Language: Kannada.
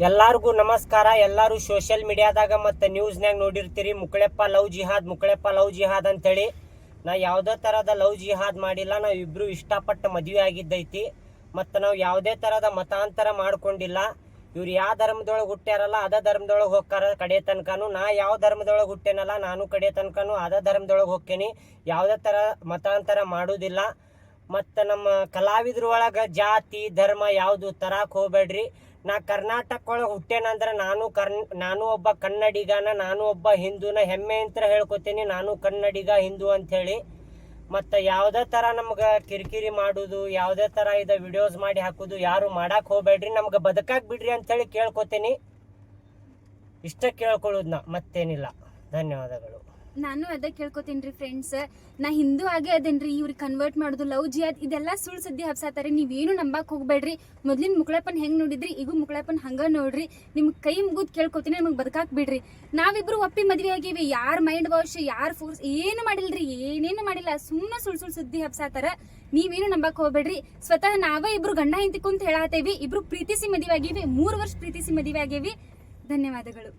ಎಲ್ಲರಿಗೂ ನಮಸ್ಕಾರ. ಎಲ್ಲರೂ ಸೋಷಿಯಲ್ ಮೀಡಿಯಾದಾಗ ಮತ್ತು ನ್ಯೂಸ್ನಾಗ ನೋಡಿರ್ತೀರಿ ಮುಕ್ಕಳೆಪ್ಪ ಲವ್ ಜಿಹಾದ್ ಅಂತೇಳಿ. ನಾ ಯಾವುದೇ ಥರದ ಲವ್ ಜಿಹಾದ್ ಮಾಡಿಲ್ಲ. ನಾವು ಇಬ್ಬರು ಇಷ್ಟಪಟ್ಟು ಮದುವೆ ಆಗಿದ್ದೈತಿ. ಮತ್ತು ನಾವು ಯಾವುದೇ ಥರದ ಮತಾಂತರ ಮಾಡ್ಕೊಂಡಿಲ್ಲ. ಇವ್ರು ಯಾವ ಧರ್ಮದೊಳಗೆ ಹುಟ್ಟ್ಯಾರಲ್ಲ ಅದೇ ಧರ್ಮದೊಳಗೆ ಹೋಗ್ತಾರ ಕಡೆ ತನಕನೂ. ನಾ ಯಾವ ಧರ್ಮದೊಳಗೆ ಹುಟ್ಟೇನಲ್ಲ ನಾನು ಕಡೆ ತನಕನೂ ಅದೇ ಧರ್ಮದೊಳಗೆ ಹೋಗ್ತೇನೆ. ಯಾವುದೇ ಥರ ಮತಾಂತರ ಮಾಡೋದಿಲ್ಲ. ಮತ್ತು ನಮ್ಮ ಕಲಾವಿದ್ರ ಒಳಗೆ ಜಾತಿ ಧರ್ಮ ಯಾವುದು ತರಕ್ಕೆ ಹೋಗ್ಬೇಡ್ರಿ. ನಾ ಕರ್ನಾಟಕ ಒಳಗೆ ಹುಟ್ಟೇನಂದ್ರೆ ನಾನು ಒಬ್ಬ ಕನ್ನಡಿಗನ, ನಾನು ಒಬ್ಬ ಹಿಂದೂನ ಹೆಮ್ಮೆ ಅಂತ ಹೇಳ್ಕೊತೀನಿ. ನಾನು ಕನ್ನಡಿಗ ಹಿಂದೂ ಅಂಥೇಳಿ. ಮತ್ತು ಯಾವುದೇ ಥರ ನಮ್ಗೆ ಕಿರಿಕಿರಿ ಮಾಡೋದು, ಯಾವುದೇ ಥರ ಇದು ವಿಡಿಯೋಸ್ ಮಾಡಿ ಹಾಕೋದು ಯಾರು ಮಾಡಕ್ಕೆ ಹೋಗ್ಬೇಡ್ರಿ. ನಮ್ಗೆ ಬದುಕಾಕ್ ಬಿಡ್ರಿ ಅಂಥೇಳಿ ಕೇಳ್ಕೊತೀನಿ. ಇಷ್ಟ ಕೇಳ್ಕೊಳ್ಳೋದು ಮತ್ತೇನಿಲ್ಲ. ಧನ್ಯವಾದಗಳು. ನಾನು ಅದೇ ಕೇಳ್ಕೊತೀನಿ ಫ್ರೆಂಡ್ಸ್. ನಾ ಹಿಂದೂ ಆಗೇ ಅದೇನ್ರಿ. ಇವ್ರಿಗೆ ಕನ್ವರ್ಟ್ ಮಾಡೋದು ಲವ್ ಜಿಹಾದ್ ಇದೆಲ್ಲ ಸುಳ್ಳು ಸುದ್ದಿ ಹಬ್ಸಾತಾರೆ. ನೀವೇನು ನಂಬಕ್ಕೆ ಹೋಗ್ಬೇಡ್ರಿ. ಮೊದ್ಲಿನ ಮುಕ್ಕಳಪ್ಪನ ಹೆಂಗೆ ನೋಡಿದ್ರಿ ಈಗ ಮುಕ್ಕಳಪ್ಪನ ಹಂಗೆ ನೋಡ್ರಿ. ನಿಮ್ಗೆ ಕೈ ಮುಗಿದು ಕೇಳ್ಕೊತೀನಿ, ನಮಗೆ ಬದುಕಾಕ್ ಬಿಡ್ರಿ. ನಾವಿಬ್ರು ಒಪ್ಪಿ ಮದ್ವೆ ಆಗೀವಿ. ಯಾರು ಮೈಂಡ್ ವಾಶ್ ಯಾರು ಫೋರ್ಸ್ ಏನು ಮಾಡಿಲ್ರಿ, ಏನೇನು ಮಾಡಿಲ್ಲ. ಸುಮ್ಮನೆ ಸುಳ್ಳು ಸುದ್ದಿ ಹಬ್ಸಾತಾರ. ನೀವೇನು ನಂಬಕ್ಕೆ ಹೋಗ್ಬೇಡ್ರಿ. ಸ್ವತಃ ನಾವೇ ಇಬ್ರು ಗಂಡ ಹೆಂಡತಿ ಕುಂತ ಹೇಳತ್ತೇವಿ. ಇಬ್ರು ಪ್ರೀತಿಸಿ ಮದುವೆ ಆಗೀವಿ. 3 ವರ್ಷ ಪ್ರೀತಿಸಿ ಮದುವೆ ಆಗೇವಿ. ಧನ್ಯವಾದಗಳು.